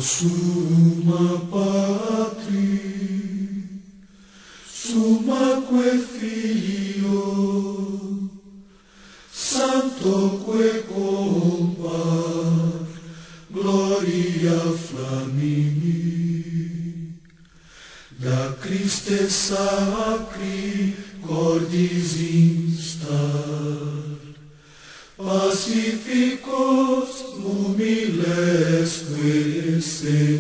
Summa Patri, summaque Filio, Sanctoque compar, gloria flamini, da Christe sacri cordis instar, pacificos humilesque sensus.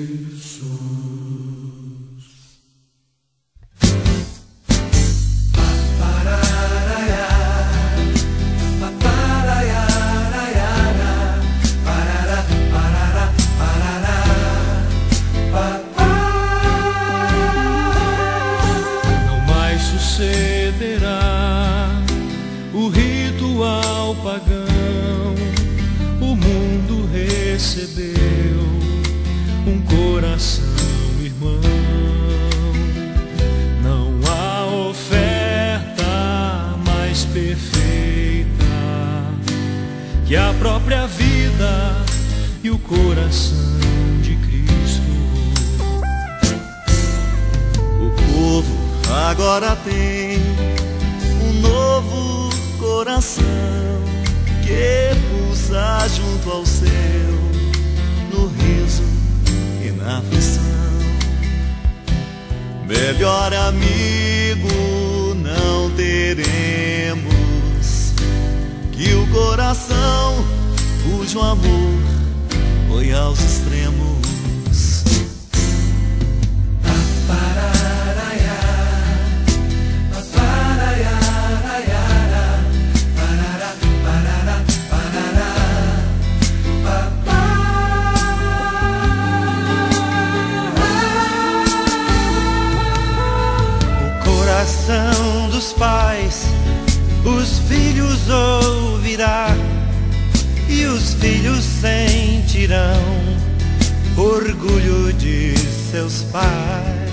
Não mais sucederá o ritual pagão. O mundo recebeu um coração irmão. Não há oferta mais perfeita que a própria vida e o coração de Cristo. O povo agora tem um novo coração que pulsa junto ao céu, no riso e na aflição. Melhor amigo não teremos que o coração cujo amor foi aos extremos. Coração dos pais, os filhos ouvirá, e os filhos sentirão orgulho de seus pais.